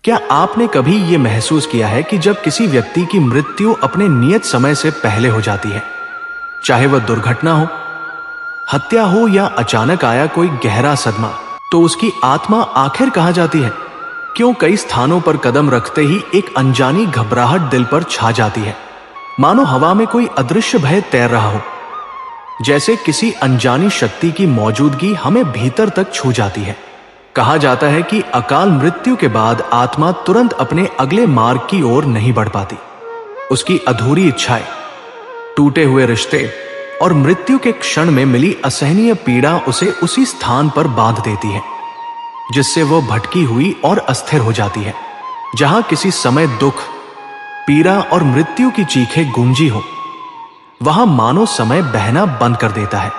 क्या आपने कभी ये महसूस किया है कि जब किसी व्यक्ति की मृत्यु अपने नियत समय से पहले हो जाती है, चाहे वह दुर्घटना हो, हत्या हो या अचानक आया कोई गहरा सदमा, तो उसकी आत्मा आखिर कहां जाती है? क्यों कई स्थानों पर कदम रखते ही एक अनजानी घबराहट दिल पर छा जाती है, मानो हवा में कोई अदृश्य भय तैर रहा हो। जैसे किसी अनजानी शक्ति की मौजूदगी हमें भीतर तक छू जाती है। कहा जाता है कि अकाल मृत्यु के बाद आत्मा तुरंत अपने अगले मार्ग की ओर नहीं बढ़ पाती। उसकी अधूरी इच्छाएं, टूटे हुए रिश्ते और मृत्यु के क्षण में मिली असहनीय पीड़ा उसे उसी स्थान पर बांध देती है, जिससे वो भटकी हुई और अस्थिर हो जाती है। जहां किसी समय दुख, पीड़ा और मृत्यु की चीखें गूंजी हो, वहां मानो समय बहना बंद कर देता है।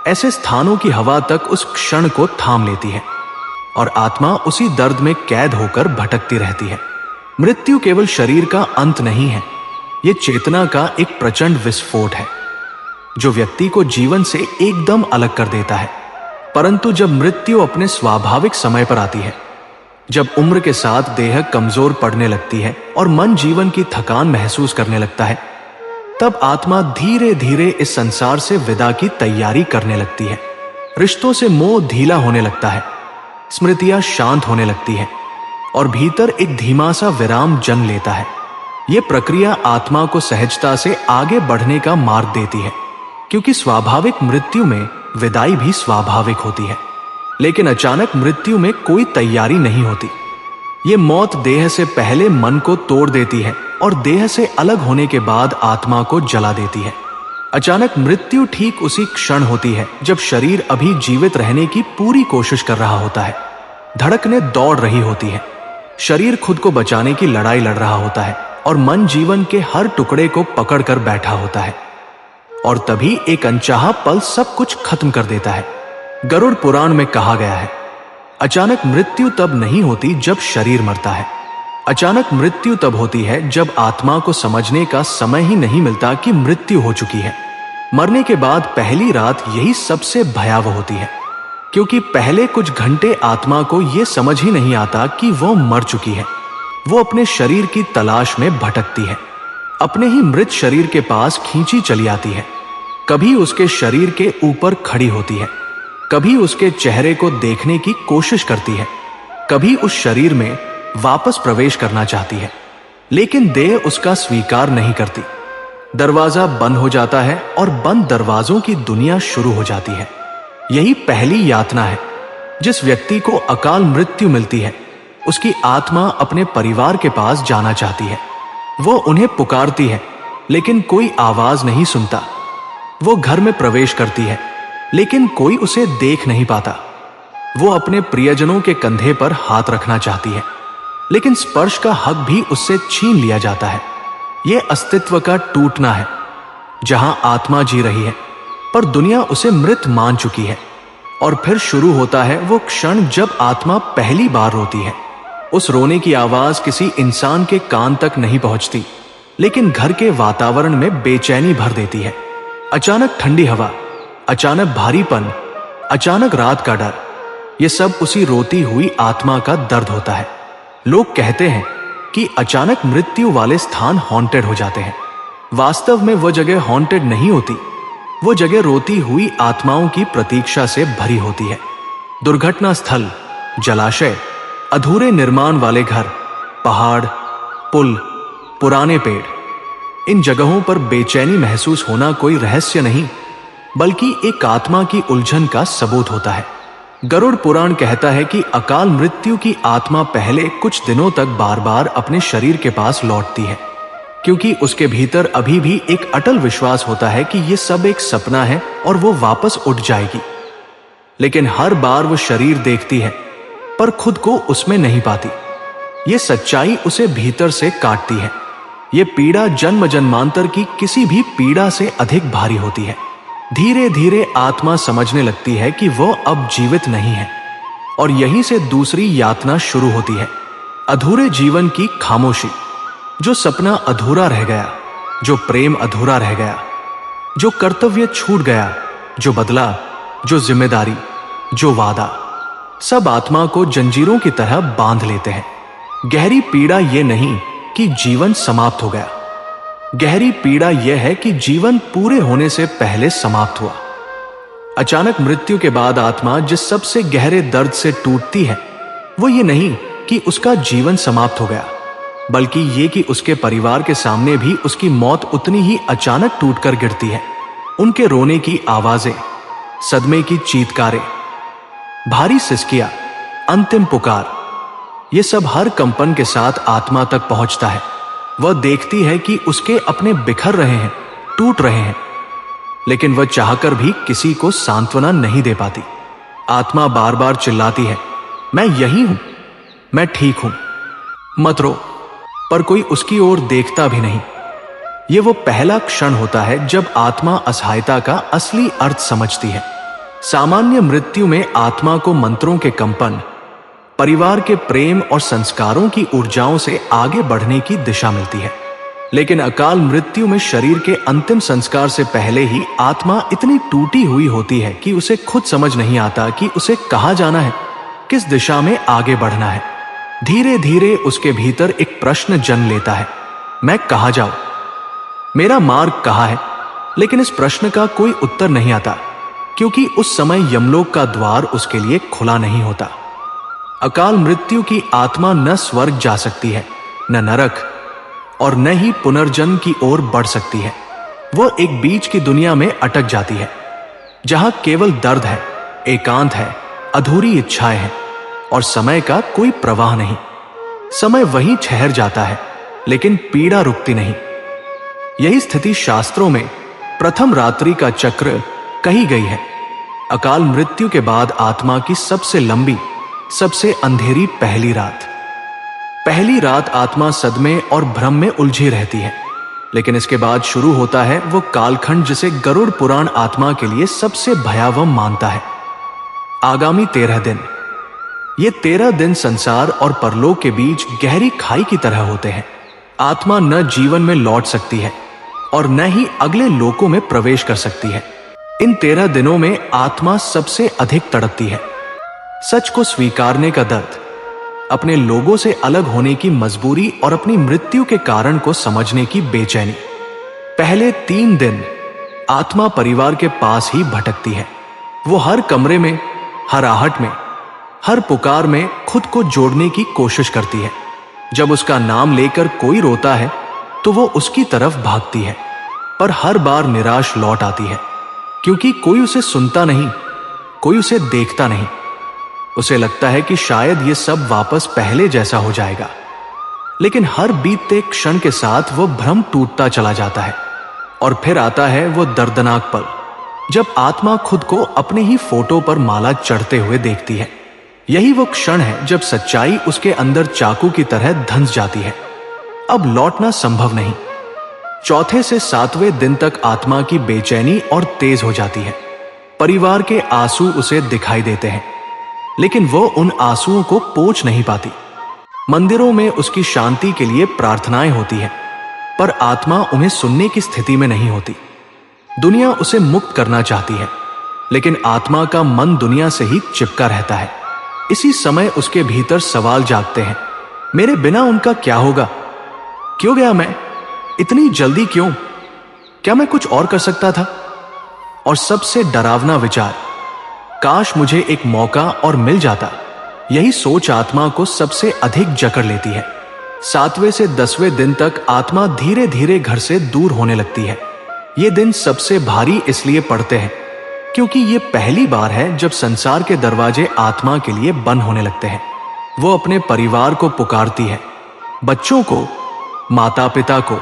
ऐसे स्थानों की हवा तक उस क्षण को थाम लेती है और आत्मा उसी दर्द में कैद होकर भटकती रहती है। मृत्यु केवल शरीर का अंत नहीं है, यह चेतना का एक प्रचंड विस्फोट है जो व्यक्ति को जीवन से एकदम अलग कर देता है। परंतु जब मृत्यु अपने स्वाभाविक समय पर आती है, जब उम्र के साथ देह कमजोर पड़ने लगती है और मन जीवन की थकान महसूस करने लगता है, तब आत्मा धीरे धीरे इस संसार से विदा की तैयारी करने लगती है। रिश्तों से मोह ढीला होने लगता है, स्मृतियां शांत होने लगती है और भीतर एक धीमा सा विराम जन्म लेता है। यह प्रक्रिया आत्मा को सहजता से आगे बढ़ने का मार्ग देती है, क्योंकि स्वाभाविक मृत्यु में विदाई भी स्वाभाविक होती है। लेकिन अचानक मृत्यु में कोई तैयारी नहीं होती। ये मौत देह से पहले मन को तोड़ देती है और देह से अलग होने के बाद आत्मा को जला देती है। अचानक मृत्यु ठीक उसी क्षण होती है जब शरीर अभी जीवित रहने की पूरी कोशिश कर रहा होता है। धड़कनें दौड़ रही होती है, शरीर खुद को बचाने की लड़ाई लड़ रहा होता है और मन जीवन के हर टुकड़े को पकड़कर बैठा होता है। और तभी एक अनचाहा पल सब कुछ खत्म कर देता है। गरुड़ पुराण में कहा गया है, अचानक मृत्यु तब नहीं होती जब शरीर मरता है। अचानक मृत्यु तब होती है जब आत्मा को समझने का समय ही नहीं मिलता कि मृत्यु हो चुकी है। मरने के बाद पहली रात यही सबसे भयावह होती है, क्योंकि पहले कुछ घंटे आत्मा को यह समझ ही नहीं आता कि वो मर चुकी है। वो अपने शरीर की तलाश में भटकती है, अपने ही मृत शरीर के पास खींची चली आती है। कभी उसके शरीर के ऊपर खड़ी होती है, कभी उसके चेहरे को देखने की कोशिश करती है, कभी उस शरीर में वापस प्रवेश करना चाहती है, लेकिन देह उसका स्वीकार नहीं करती। दरवाजा बंद हो जाता है और बंद दरवाजों की दुनिया शुरू हो जाती है। यही पहली यातना है। जिस व्यक्ति को अकाल मृत्यु मिलती है, उसकी आत्मा अपने परिवार के पास जाना चाहती है। वो उन्हें पुकारती है, लेकिन कोई आवाज नहीं सुनता। वो घर में प्रवेश करती है, लेकिन कोई उसे देख नहीं पाता। वो अपने प्रियजनों के कंधे पर हाथ रखना चाहती है, लेकिन स्पर्श का हक भी उससे छीन लिया जाता है। यह अस्तित्व का टूटना है। जहां आत्मा जी रही है, पर दुनिया उसे मृत मान चुकी है। और फिर शुरू होता है वो क्षण जब आत्मा पहली बार रोती है। उस रोने की आवाज किसी इंसान के कान तक नहीं पहुंचती, लेकिन घर के वातावरण में बेचैनी भर देती है। अचानक ठंडी हवा, अचानक भारीपन, अचानक रात का डर, यह सब उसी रोती हुई आत्मा का दर्द होता है। लोग कहते हैं कि अचानक मृत्यु वाले स्थान हॉन्टेड हो जाते हैं। वास्तव में वह जगह हॉन्टेड नहीं होती। वो जगह रोती हुई आत्माओं की प्रतीक्षा से भरी होती है। दुर्घटना स्थल, जलाशय, अधूरे निर्माण वाले घर, पहाड़, पुल, पुराने पेड़, इन जगहों पर बेचैनी महसूस होना कोई रहस्य नहीं, बल्कि एक आत्मा की उलझन का सबूत होता है। गरुड़ पुराण कहता है कि अकाल मृत्यु की आत्मा पहले कुछ दिनों तक बार बार अपने शरीर के पास लौटती है, क्योंकि उसके भीतर अभी भी एक अटल विश्वास होता है कि यह सब एक सपना है और वो वापस उठ जाएगी। लेकिन हर बार वो शरीर देखती है, पर खुद को उसमें नहीं पाती। ये सच्चाई उसे भीतर से काटती है। ये पीड़ा जन्म जन्मांतर की किसी भी पीड़ा से अधिक भारी होती है। धीरे धीरे आत्मा समझने लगती है कि वो अब जीवित नहीं है, और यहीं से दूसरी यातना शुरू होती है। अधूरे जीवन की खामोशी, जो सपना अधूरा रह गया, जो प्रेम अधूरा रह गया, जो कर्तव्य छूट गया, जो बदला, जो जिम्मेदारी, जो वादा, सब आत्मा को जंजीरों की तरह बांध लेते हैं। गहरी पीड़ा यह नहीं कि जीवन समाप्त हो गया, गहरी पीड़ा यह है कि जीवन पूरे होने से पहले समाप्त हुआ। अचानक मृत्यु के बाद आत्मा जिस सबसे गहरे दर्द से टूटती है वो ये नहीं कि उसका जीवन समाप्त हो गया, बल्कि ये कि उसके परिवार के सामने भी उसकी मौत उतनी ही अचानक टूटकर गिरती है। उनके रोने की आवाजें, सदमे की चीत्कारें, भारी सिसकियां, अंतिम पुकार, ये सब हर कंपन के साथ आत्मा तक पहुंचता है। वह देखती है कि उसके अपने बिखर रहे हैं, टूट रहे हैं, लेकिन वह चाहकर भी किसी को सांत्वना नहीं दे पाती। आत्मा बार बार चिल्लाती है, मैं यही हूं, मैं ठीक हूं, मत रो, पर कोई उसकी ओर देखता भी नहीं। यह वो पहला क्षण होता है जब आत्मा असहायता का असली अर्थ समझती है। सामान्य मृत्यु में आत्मा को मंत्रों के कंपन, परिवार के प्रेम और संस्कारों की ऊर्जाओं से आगे बढ़ने की दिशा मिलती है, लेकिन अकाल मृत्यु में शरीर के अंतिम संस्कार से पहले ही आत्मा इतनी टूटी हुई होती है कि उसे खुद समझ नहीं आता कि उसे कहां जाना है, किस दिशा में आगे बढ़ना है। धीरे धीरे उसके भीतर एक प्रश्न जन्म लेता है, मैं कहां जाऊं, मेरा मार्ग कहां है। लेकिन इस प्रश्न का कोई उत्तर नहीं आता, क्योंकि उस समय यमलोक का द्वार उसके लिए खुला नहीं होता। अकाल मृत्यु की आत्मा न स्वर्ग जा सकती है, न नरक, और न ही पुनर्जन्म की ओर बढ़ सकती है। वो एक बीच की दुनिया में अटक जाती है, जहां केवल दर्द है, एकांत है, अधूरी इच्छाएं हैं और समय का कोई प्रवाह नहीं। समय वहीं ठहर जाता है, लेकिन पीड़ा रुकती नहीं। यही स्थिति शास्त्रों में प्रथम रात्रि का चक्र कही गई है। अकाल मृत्यु के बाद आत्मा की सबसे लंबी, सबसे अंधेरी पहली रात। पहली रात आत्मा सदमे और भ्रम में उलझी रहती है, लेकिन इसके बाद शुरू होता है वो कालखंड जिसे गरुड़ पुराण आत्मा के लिए सबसे भयावह मानता है। आगामी 13 दिन। ये 13 दिन संसार और परलोक के बीच गहरी खाई की तरह होते हैं। आत्मा न जीवन में लौट सकती है और न ही अगले लोकों में प्रवेश कर सकती है। इन 13 दिनों में आत्मा सबसे अधिक तड़पती है। सच को स्वीकारने का दर्द, अपने लोगों से अलग होने की मजबूरी और अपनी मृत्यु के कारण को समझने की बेचैनी। पहले 3 दिन आत्मा परिवार के पास ही भटकती है। वो हर कमरे में, हर आहट में, हर पुकार में खुद को जोड़ने की कोशिश करती है। जब उसका नाम लेकर कोई रोता है तो वो उसकी तरफ भागती है, पर हर बार निराश लौट आती है, क्योंकि कोई उसे सुनता नहीं, कोई उसे देखता नहीं। उसे लगता है कि शायद ये सब वापस पहले जैसा हो जाएगा, लेकिन हर बीतते क्षण के साथ वो भ्रम टूटता चला जाता है। और फिर आता है वो दर्दनाक पल, जब आत्मा खुद को अपने ही फोटो पर माला चढ़ते हुए देखती है। यही वो क्षण है जब सच्चाई उसके अंदर चाकू की तरह धंस जाती है। अब लौटना संभव नहीं। चौथे से 7वें दिन तक आत्मा की बेचैनी और तेज हो जाती है। परिवार के आंसू उसे दिखाई देते हैं, लेकिन वो उन आंसुओं को पोंछ नहीं पाती। मंदिरों में उसकी शांति के लिए प्रार्थनाएं होती हैं, पर आत्मा उन्हें सुनने की स्थिति में नहीं होती। दुनिया उसे मुक्त करना चाहती है, लेकिन आत्मा का मन दुनिया से ही चिपका रहता है। इसी समय उसके भीतर सवाल जागते हैं, मेरे बिना उनका क्या होगा? क्यों गया मैं? इतनी जल्दी क्यों? क्या मैं कुछ और कर सकता था? और सबसे डरावना विचार, काश मुझे एक मौका और मिल जाता। यही सोच आत्मा को सबसे अधिक जकड़ लेती है। 7वें से 10वें दिन तक आत्मा धीरे धीरे घर से दूर होने लगती है। ये दिन सबसे भारी इसलिए पड़ते हैं क्योंकि ये पहली बार है जब संसार के दरवाजे आत्मा के लिए बंद होने लगते हैं। वो अपने परिवार को पुकारती है, बच्चों को, माता पिता को,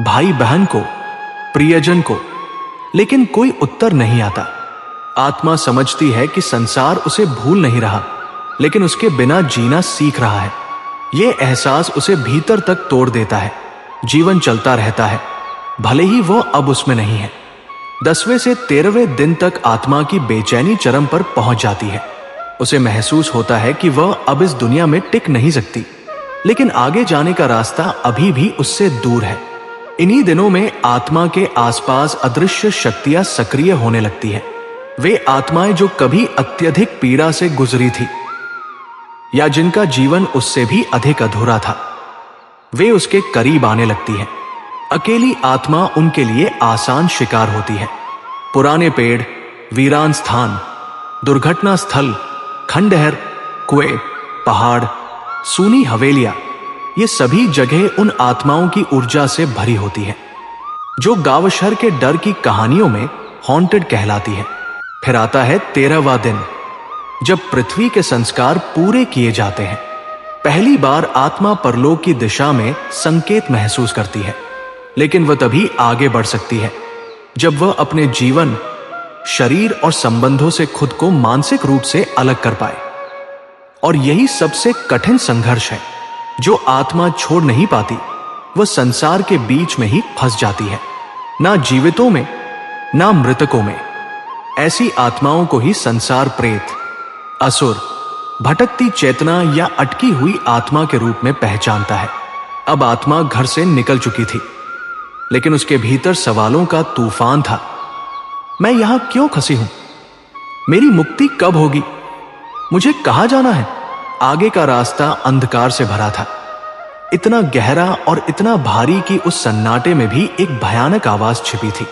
भाई बहन को, प्रियजन को, लेकिन कोई उत्तर नहीं आता। आत्मा समझती है कि संसार उसे भूल नहीं रहा, लेकिन उसके बिना जीना सीख रहा है। यह एहसास उसे भीतर तक तोड़ देता है। जीवन चलता रहता है, भले ही वो अब उसमें नहीं है। 10वें से 13वें दिन तक आत्मा की बेचैनी चरम पर पहुंच जाती है। उसे महसूस होता है कि वह अब इस दुनिया में टिक नहीं सकती, लेकिन आगे जाने का रास्ता अभी भी उससे दूर है। इन्हीं दिनों में आत्मा के आसपास अदृश्य शक्तियां सक्रिय होने लगती है। वे आत्माएं जो कभी अत्यधिक पीड़ा से गुजरी थी, या जिनका जीवन उससे भी अधिक अधूरा था, वे उसके करीब आने लगती हैं। अकेली आत्मा उनके लिए आसान शिकार होती है। पुराने पेड़, वीरान स्थान, दुर्घटना स्थल, खंडहर, कुएं, पहाड़, सूनी हवेलियां, ये सभी जगह उन आत्माओं की ऊर्जा से भरी होती है जो गावशर के डर की कहानियों में हॉन्टेड कहलाती है। फिर आता है 13वां दिन, जब पृथ्वी के संस्कार पूरे किए जाते हैं। पहली बार आत्मा परलोक की दिशा में संकेत महसूस करती है, लेकिन वह तभी आगे बढ़ सकती है जब वह अपने जीवन, शरीर और संबंधों से खुद को मानसिक रूप से अलग कर पाए। और यही सबसे कठिन संघर्ष है जो आत्मा छोड़ नहीं पाती। वह संसार के बीच में ही फंस जाती है, ना जीवितों में ना मृतकों में। ऐसी आत्माओं को ही संसार प्रेत, असुर, भटकती चेतना या अटकी हुई आत्मा के रूप में पहचानता है। अब आत्मा घर से निकल चुकी थी, लेकिन उसके भीतर सवालों का तूफान था। मैं यहां क्यों फंसी हूं? मेरी मुक्ति कब होगी? मुझे कहां जाना है? आगे का रास्ता अंधकार से भरा था, इतना गहरा और इतना भारी कि उस सन्नाटे में भी एक भयानक आवाज छिपी थी।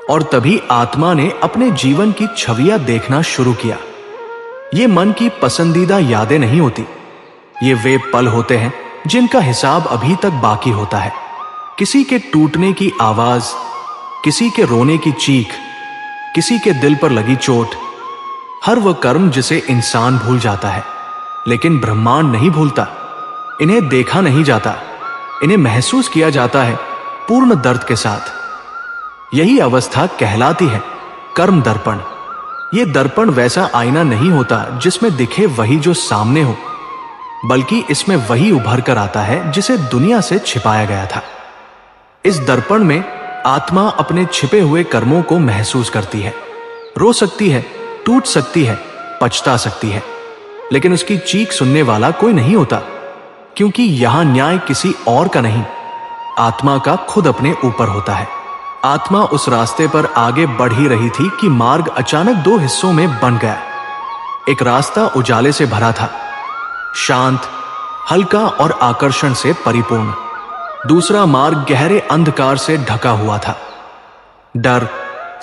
और तभी आत्मा ने अपने जीवन की छवियां देखना शुरू किया। ये मन की पसंदीदा यादें नहीं होती, ये वे पल होते हैं जिनका हिसाब अभी तक बाकी होता है। किसी के टूटने की आवाज, किसी के रोने की चीख, किसी के दिल पर लगी चोट, हर वह कर्म जिसे इंसान भूल जाता है, लेकिन ब्रह्मांड नहीं भूलता। इन्हें देखा नहीं जाता, इन्हें महसूस किया जाता है पूर्ण दर्द के साथ। यही अवस्था कहलाती है कर्म दर्पण। यह दर्पण वैसा आईना नहीं होता जिसमें दिखे वही जो सामने हो, बल्कि इसमें वही उभर कर आता है जिसे दुनिया से छिपाया गया था। इस दर्पण में आत्मा अपने छिपे हुए कर्मों को महसूस करती है, रो सकती है, टूट सकती है, पछता सकती है, लेकिन उसकी चीख सुनने वाला कोई नहीं होता, क्योंकि यहां न्याय किसी और का नहीं, आत्मा का खुद अपने ऊपर होता है। आत्मा उस रास्ते पर आगे बढ़ ही रही थी कि मार्ग अचानक दो हिस्सों में बंट गया। एक रास्ता उजाले से भरा था, शांत, हल्का और आकर्षण से परिपूर्ण। दूसरा मार्ग गहरे अंधकार से ढका हुआ था, डर,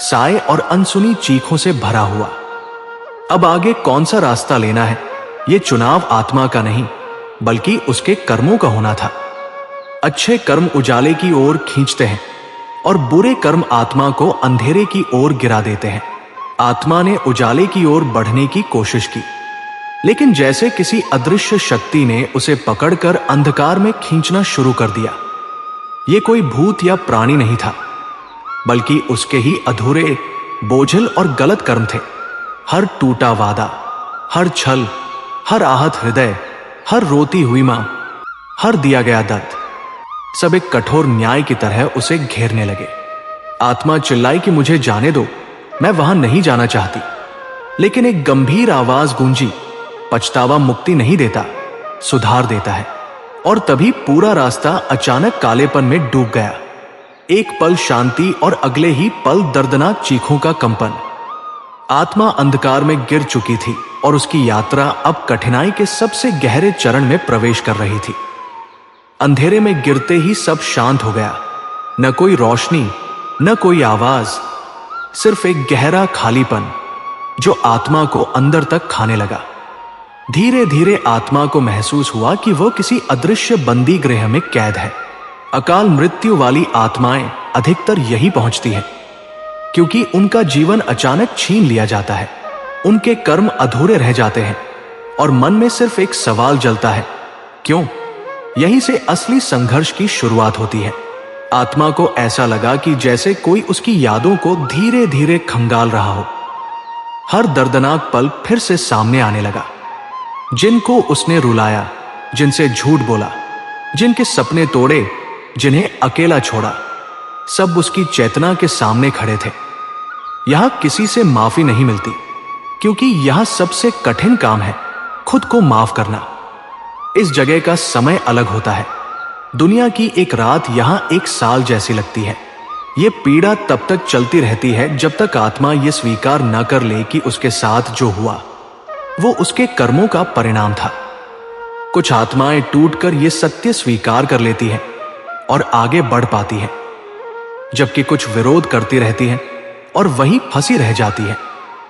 साए और अनसुनी चीखों से भरा हुआ। अब आगे कौन सा रास्ता लेना है, यह चुनाव आत्मा का नहीं, बल्कि उसके कर्मों का होना था। अच्छे कर्म उजाले की ओर खींचते हैं और बुरे कर्म आत्मा को अंधेरे की ओर गिरा देते हैं। आत्मा ने उजाले की ओर बढ़ने की कोशिश की, लेकिन जैसे किसी अदृश्य शक्ति ने उसे पकड़कर अंधकार में खींचना शुरू कर दिया। यह कोई भूत या प्राणी नहीं था, बल्कि उसके ही अधूरे, बोझिल और गलत कर्म थे। हर टूटा वादा, हर छल, हर आहत हृदय, हर रोती हुई मां, हर दिया गया दर्द, सब एक कठोर न्याय की तरह उसे घेरने लगे। आत्मा चिल्लाई कि मुझे जाने दो, मैं वहां नहीं जाना चाहती। लेकिन एक गंभीर आवाज गूंजी, पछतावा मुक्ति नहीं देता, सुधार देता है। और तभी पूरा रास्ता अचानक कालेपन में डूब गया। एक पल शांति और अगले ही पल दर्दनाक चीखों का कंपन। आत्मा अंधकार में गिर चुकी थी और उसकी यात्रा अब कठिनाई के सबसे गहरे चरण में प्रवेश कर रही थी। अंधेरे में गिरते ही सब शांत हो गया, न कोई रोशनी, न कोई आवाज, सिर्फ एक गहरा खालीपन जो आत्मा को अंदर तक खाने लगा। धीरे धीरे आत्मा को महसूस हुआ कि वह किसी अदृश्य बंदी गृह में कैद है। अकाल मृत्यु वाली आत्माएं अधिकतर यही पहुंचती हैं, क्योंकि उनका जीवन अचानक छीन लिया जाता है, उनके कर्म अधूरे रह जाते हैं और मन में सिर्फ एक सवाल जलता है, क्यों? यहीं से असली संघर्ष की शुरुआत होती है। आत्मा को ऐसा लगा कि जैसे कोई उसकी यादों को धीरे धीरे खंगाल रहा हो। हर दर्दनाक पल फिर से सामने आने लगा। जिनको उसने रुलाया, जिनसे झूठ बोला, जिनके सपने तोड़े, जिन्हें अकेला छोड़ा, सब उसकी चेतना के सामने खड़े थे। यहां किसी से माफी नहीं मिलती, क्योंकि यहां सबसे कठिन काम है खुद को माफ करना। इस जगह का समय अलग होता है। दुनिया की एक रात यहां एक साल जैसी लगती है। यह पीड़ा तब तक चलती रहती है जब तक आत्मा यह स्वीकार न कर ले कि उसके साथ जो हुआ वो उसके कर्मों का परिणाम था। कुछ आत्माएं टूटकर ये सत्य स्वीकार कर लेती हैं और आगे बढ़ पाती हैं, जबकि कुछ विरोध करती रहती हैं और वहीं फंसी रह जाती हैं।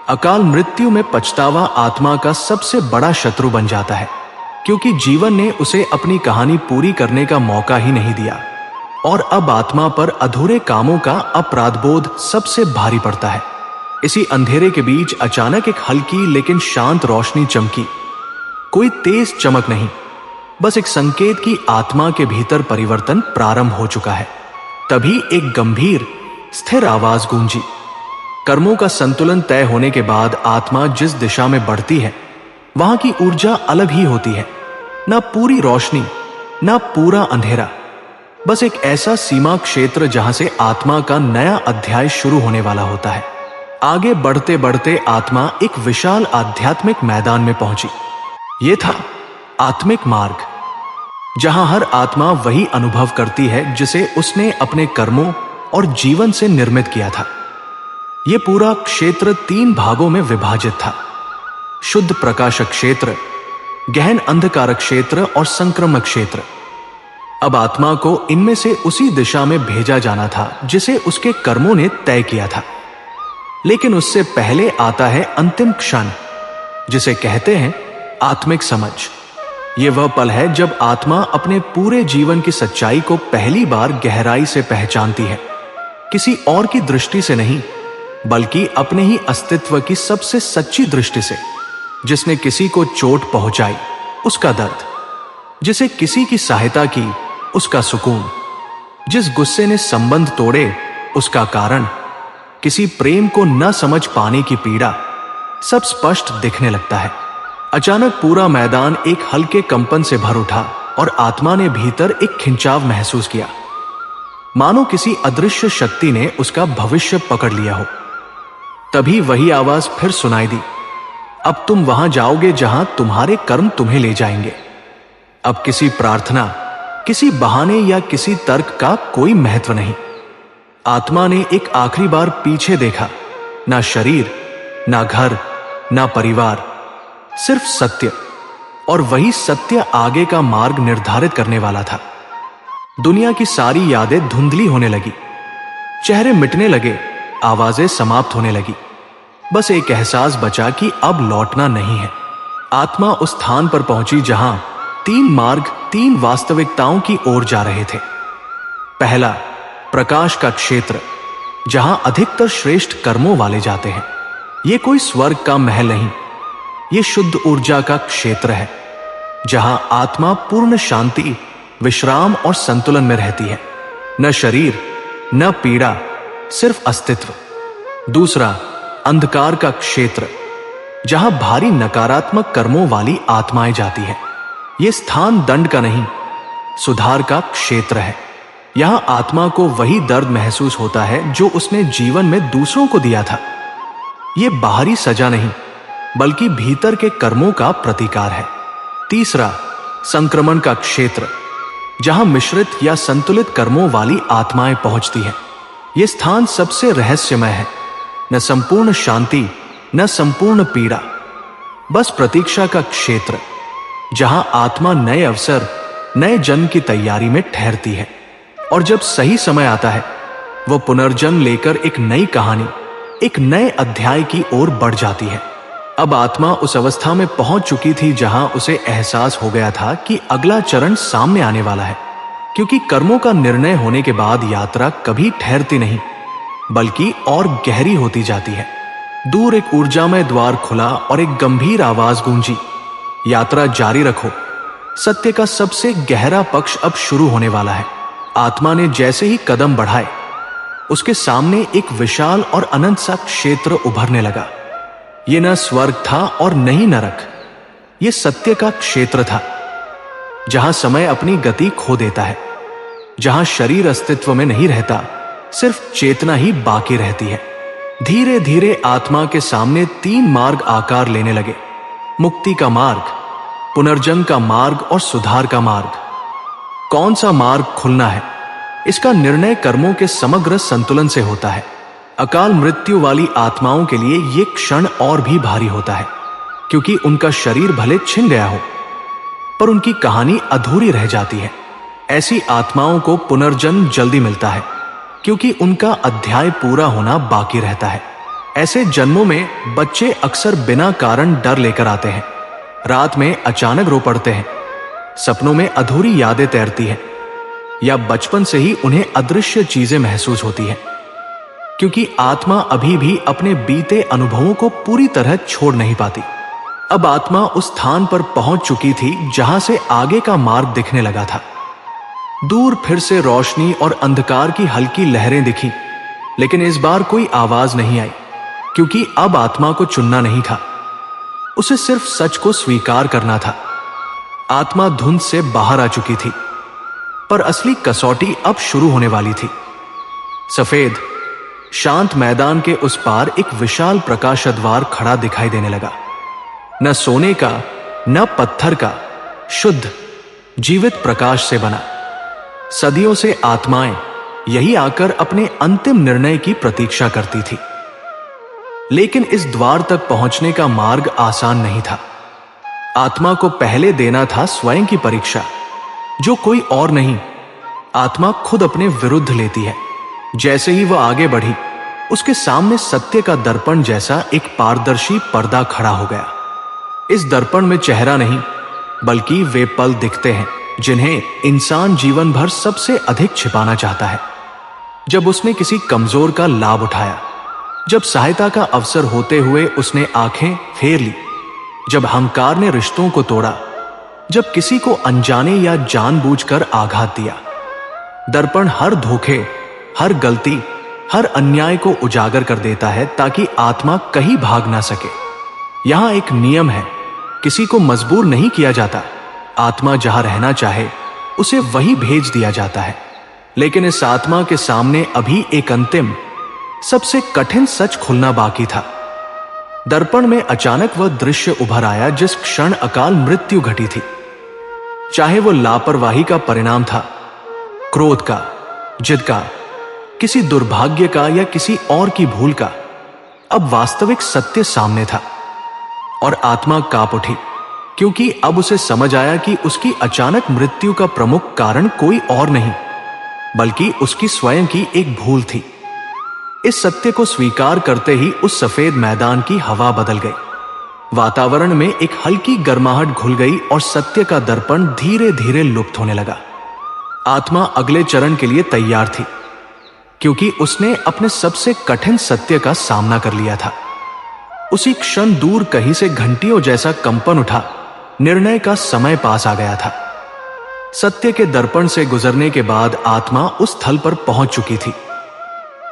अकाल मृत्यु में पछतावा आत्मा का सबसे बड़ा शत्रु बन जाता है, क्योंकि जीवन ने उसे अपनी कहानी पूरी करने का मौका ही नहीं दिया और अब आत्मा पर अधूरे कामों का अपराधबोध सबसे भारी पड़ता है। इसी अंधेरे के बीच अचानक एक हल्की लेकिन शांत रोशनी चमकी। कोई तेज चमक नहीं, बस एक संकेत कि आत्मा के भीतर परिवर्तन प्रारंभ हो चुका है। तभी एक गंभीर स्थिर आवाज गूंजी। कर्मों का संतुलन तय होने के बाद आत्मा जिस दिशा में बढ़ती है, वहां की ऊर्जा अलग ही होती है। ना पूरी रोशनी, ना पूरा अंधेरा, बस एक ऐसा सीमा क्षेत्र जहां से आत्मा का नया अध्याय शुरू होने वाला होता है। आगे बढ़ते बढ़ते आत्मा एक विशाल आध्यात्मिक मैदान में पहुंची। यह था आत्मिक मार्ग, जहां हर आत्मा वही अनुभव करती है जिसे उसने अपने कर्मों और जीवन से निर्मित किया था। यह पूरा क्षेत्र 3 भागों में विभाजित था: शुद्ध प्रकाशक क्षेत्र, गहन अंधकारक क्षेत्र और संक्रमक क्षेत्र। अब आत्मा को इनमें से उसी दिशा में भेजा जाना था जिसे उसके कर्मों ने तय किया था। लेकिन उससे पहले आता है अंतिम क्षण, जिसे कहते हैं आत्मिक समझ। यह वह पल है जब आत्मा अपने पूरे जीवन की सच्चाई को पहली बार गहराई से पहचानती है, किसी और की दृष्टि से नहीं, बल्कि अपने ही अस्तित्व की सबसे सच्ची दृष्टि से। जिसने किसी को चोट पहुंचाई, उसका दर्द; जिसे किसी की सहायता की, उसका सुकून; जिस गुस्से ने संबंध तोड़े, उसका कारण; किसी प्रेम को न समझ पाने की पीड़ा, सब स्पष्ट दिखने लगता है। अचानक पूरा मैदान एक हल्के कंपन से भर उठा और आत्मा ने भीतर एक खिंचाव महसूस किया, मानो किसी अदृश्य शक्ति ने उसका भविष्य पकड़ लिया हो। तभी वही आवाज फिर सुनाई दी, अब तुम वहां जाओगे जहां तुम्हारे कर्म तुम्हें ले जाएंगे। अब किसी प्रार्थना, किसी बहाने या किसी तर्क का कोई महत्व नहीं। आत्मा ने एक आखिरी बार पीछे देखा। ना शरीर, ना घर, ना परिवार, सिर्फ सत्य। और वही सत्य आगे का मार्ग निर्धारित करने वाला था। दुनिया की सारी यादें धुंधली होने लगी, चेहरे मिटने लगे, आवाजें समाप्त होने लगी। बस एक एहसास बचा कि अब लौटना नहीं है। आत्मा उस स्थान पर पहुंची जहां 3 मार्ग 3 वास्तविकताओं की ओर जा रहे थे। पहला, प्रकाश का क्षेत्र, जहां अधिकतर श्रेष्ठ कर्मों वाले जाते हैं। यह कोई स्वर्ग का महल नहीं, यह शुद्ध ऊर्जा का क्षेत्र है, जहां आत्मा पूर्ण शांति, विश्राम और संतुलन में रहती है। न शरीर, न पीड़ा, सिर्फ अस्तित्व। दूसरा, अंधकार का क्षेत्र, जहां भारी नकारात्मक कर्मों वाली आत्माएं जाती हैं। यह स्थान दंड का नहीं, सुधार का क्षेत्र है। यहां आत्मा को वही दर्द महसूस होता है जो उसने जीवन में दूसरों को दिया था। यह बाहरी सजा नहीं, बल्कि भीतर के कर्मों का प्रतीकार है। तीसरा, संक्रमण का क्षेत्र, जहां मिश्रित या संतुलित कर्मों वाली आत्माएं पहुंचती हैं। यह स्थान सबसे रहस्यमय है। न संपूर्ण शांति, न संपूर्ण पीड़ा, बस प्रतीक्षा का क्षेत्र, जहां आत्मा नए अवसर, नए जन्म की तैयारी में ठहरती है। और जब सही समय आता है, वह पुनर्जन्म लेकर एक नई कहानी, एक नए अध्याय की ओर बढ़ जाती है। अब आत्मा उस अवस्था में पहुंच चुकी थी जहां उसे एहसास हो गया था कि अगला चरण सामने आने वाला है। क्योंकि कर्मों का निर्णय होने के बाद यात्रा कभी ठहरती नहीं, बल्कि और गहरी होती जाती है। दूर एक ऊर्जामय द्वार खुला और एक गंभीर आवाज गूंजी, यात्रा जारी रखो, सत्य का सबसे गहरा पक्ष अब शुरू होने वाला है। आत्मा ने जैसे ही कदम बढ़ाए, उसके सामने एक विशाल और अनंत सा क्षेत्र उभरने लगा। यह न स्वर्ग था और न ही नरक, यह सत्य का क्षेत्र था, जहां समय अपनी गति खो देता है, जहां शरीर अस्तित्व में नहीं रहता, सिर्फ चेतना ही बाकी रहती है। धीरे धीरे आत्मा के सामने 3 मार्ग आकार लेने लगे: मुक्ति का मार्ग, पुनर्जन्म का मार्ग और सुधार का मार्ग। कौन सा मार्ग खुलना है, इसका निर्णय कर्मों के समग्र संतुलन से होता है। अकाल मृत्यु वाली आत्माओं के लिए यह क्षण और भी भारी होता है, क्योंकि उनका शरीर भले छिन गया हो, पर उनकी कहानी अधूरी रह जाती है। ऐसी आत्माओं को पुनर्जन्म जल्दी मिलता है, क्योंकि उनका अध्याय पूरा होना बाकी रहता है। ऐसे जन्मों में बच्चे अक्सर बिना कारण डर लेकर आते हैं, रात में अचानक रो पड़ते हैं, सपनों में अधूरी यादें तैरती हैं, या बचपन से ही उन्हें अदृश्य चीजें महसूस होती हैं, क्योंकि आत्मा अभी भी अपने बीते अनुभवों को पूरी तरह छोड़ नहीं पाती। अब आत्मा उस स्थान पर पहुंच चुकी थी जहां से आगे का मार्ग दिखने लगा था। दूर फिर से रोशनी और अंधकार की हल्की लहरें दिखी, लेकिन इस बार कोई आवाज नहीं आई, क्योंकि अब आत्मा को चुनना नहीं था, उसे सिर्फ सच को स्वीकार करना था। आत्मा धुंध से बाहर आ चुकी थी, पर असली कसौटी अब शुरू होने वाली थी। सफेद शांत मैदान के उस पार एक विशाल प्रकाशद्वार खड़ा दिखाई देने लगा, न सोने का न पत्थर का, शुद्ध जीवित प्रकाश से बना। सदियों से आत्माएं यही आकर अपने अंतिम निर्णय की प्रतीक्षा करती थी, लेकिन इस द्वार तक पहुंचने का मार्ग आसान नहीं था। आत्मा को पहले देना था स्वयं की परीक्षा, जो कोई और नहीं, आत्मा खुद अपने विरुद्ध लेती है। जैसे ही वह आगे बढ़ी, उसके सामने सत्य का दर्पण जैसा एक पारदर्शी पर्दा खड़ा हो गया। इस दर्पण में चेहरा नहीं, बल्कि वे पल दिखते हैं जिन्हें इंसान जीवन भर सबसे अधिक छिपाना चाहता है। जब उसने किसी कमजोर का लाभ उठाया, जब सहायता का अवसर होते हुए उसने आंखें फेर ली, जब अहंकार ने रिश्तों को तोड़ा, जब किसी को अनजाने या जानबूझकर आघात दिया। दर्पण हर धोखे, हर गलती, हर अन्याय को उजागर कर देता है, ताकि आत्मा कहीं भाग ना सके। यहां एक नियम है, किसी को मजबूर नहीं किया जाता। आत्मा जहां रहना चाहे उसे वहीं भेज दिया जाता है। लेकिन इस आत्मा के सामने अभी एक अंतिम, सबसे कठिन सच खुलना बाकी था। दर्पण में अचानक वह दृश्य उभर आया जिस क्षण अकाल मृत्यु घटी थी। चाहे वो लापरवाही का परिणाम था, क्रोध का, जिद का, किसी दुर्भाग्य का या किसी और की भूल का, अब वास्तविक सत्य सामने था। और आत्मा कांप उठी, क्योंकि अब उसे समझ आया कि उसकी अचानक मृत्यु का प्रमुख कारण कोई और नहीं, बल्कि उसकी स्वयं की एक भूल थी। इस सत्य को स्वीकार करते ही उस सफेद मैदान की हवा बदल गई। वातावरण में एक हल्की गर्माहट घुल गई और सत्य का दर्पण धीरे धीरे लुप्त होने लगा। आत्मा अगले चरण के लिए तैयार थी, क्योंकि उसने अपने सबसे कठिन सत्य का सामना कर लिया था। उसी क्षण दूर कहीं से घंटियों जैसा कंपन उठा, निर्णय का समय पास आ गया था। सत्य के दर्पण से गुजरने के बाद आत्मा उस स्थल पर पहुंच चुकी थी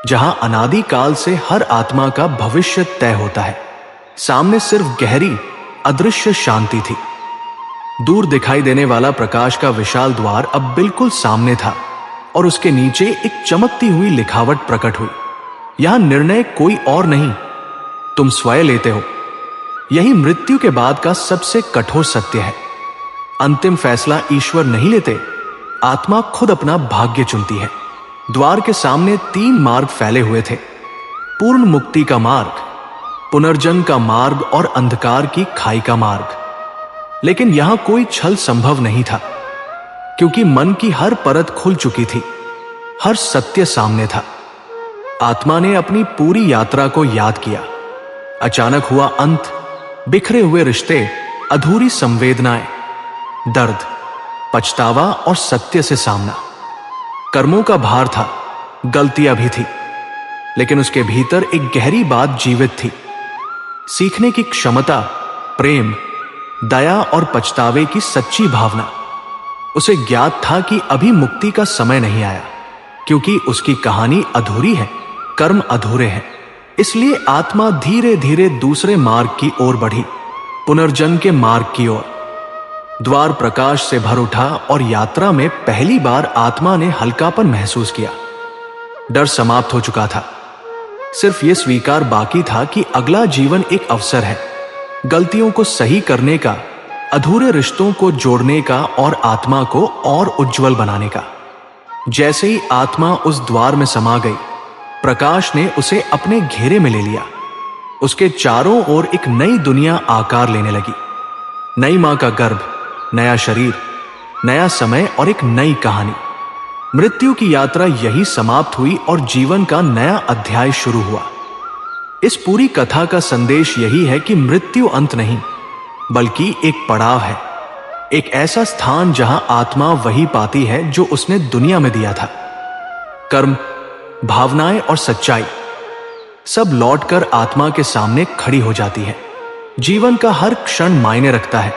जहां अनादि काल से हर आत्मा का भविष्य तय होता है। सामने सिर्फ गहरी, अदृश्य शांति थी। दूर दिखाई देने वाला प्रकाश का विशाल द्वार अब बिल्कुल सामने था और उसके नीचे एक चमकती हुई लिखावट प्रकट हुई। यहां निर्णय कोई और नहीं, तुम स्वयं लेते हो। यही मृत्यु के बाद का सबसे कठोर सत्य है। अंतिम फैसला ईश्वर नहीं लेते, आत्मा खुद अपना भाग्य चुनती है। द्वार के सामने 3 मार्ग फैले हुए थे, पूर्ण मुक्ति का मार्ग, पुनर्जन्म का मार्ग और अंधकार की खाई का मार्ग। लेकिन यहां कोई छल संभव नहीं था, क्योंकि मन की हर परत खुल चुकी थी, हर सत्य सामने था। आत्मा ने अपनी पूरी यात्रा को याद किया। अचानक हुआ अंत, बिखरे हुए रिश्ते, अधूरी संवेदनाएं, दर्द, पछतावा और सत्य से सामना। कर्मों का भार था, गलतियां भी थी, लेकिन उसके भीतर एक गहरी बात जीवित थी, सीखने की क्षमता, प्रेम, दया और पछतावे की सच्ची भावना। उसे ज्ञात था कि अभी मुक्ति का समय नहीं आया, क्योंकि उसकी कहानी अधूरी है, कर्म अधूरे हैं। इसलिए आत्मा धीरे धीरे दूसरे मार्ग की ओर बढ़ी, पुनर्जन्म के मार्ग की ओर। द्वार प्रकाश से भर उठा और यात्रा में पहली बार आत्मा ने हल्कापन महसूस किया। डर समाप्त हो चुका था, सिर्फ यह स्वीकार बाकी था कि अगला जीवन एक अवसर है, गलतियों को सही करने का, अधूरे रिश्तों को जोड़ने का और आत्मा को और उज्जवल बनाने का। जैसे ही आत्मा उस द्वार में समा गई, प्रकाश ने उसे अपने घेरे में ले लिया। उसके चारों ओर एक नई दुनिया आकार लेने लगी। नई मां का गर्भ, नया शरीर, नया समय और एक नई कहानी। मृत्यु की यात्रा यही समाप्त हुई और जीवन का नया अध्याय शुरू हुआ। इस पूरी कथा का संदेश यही है कि मृत्यु अंत नहीं, बल्कि एक पड़ाव है, एक ऐसा स्थान जहां आत्मा वही पाती है जो उसने दुनिया में दिया था। कर्म, भावनाएं और सच्चाई सब लौटकर आत्मा के सामने खड़ी हो जाती है। जीवन का हर क्षण मायने रखता है,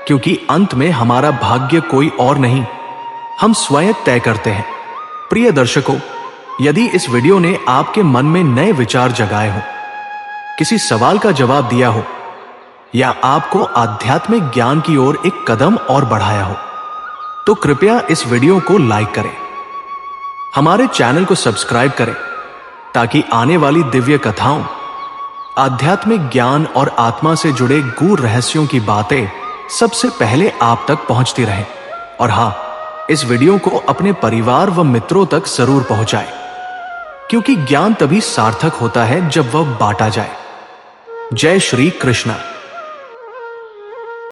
क्योंकि अंत में हमारा भाग्य कोई और नहीं, हम स्वयं तय करते हैं। प्रिय दर्शकों, यदि इस वीडियो ने आपके मन में नए विचार जगाए हो, किसी सवाल का जवाब दिया हो या आपको आध्यात्मिक ज्ञान की ओर एक कदम और बढ़ाया हो, तो कृपया इस वीडियो को लाइक करें, हमारे चैनल को सब्सक्राइब करें, ताकि आने वाली दिव्य कथाओं, आध्यात्मिक ज्ञान और आत्मा से जुड़े गूढ़ रहस्यों की बातें सबसे पहले आप तक पहुंचती रहें। और हां, इस वीडियो को अपने परिवार व मित्रों तक जरूर पहुंचाएं, क्योंकि ज्ञान तभी सार्थक होता है जब वह बांटा जाए। जय श्री कृष्ण।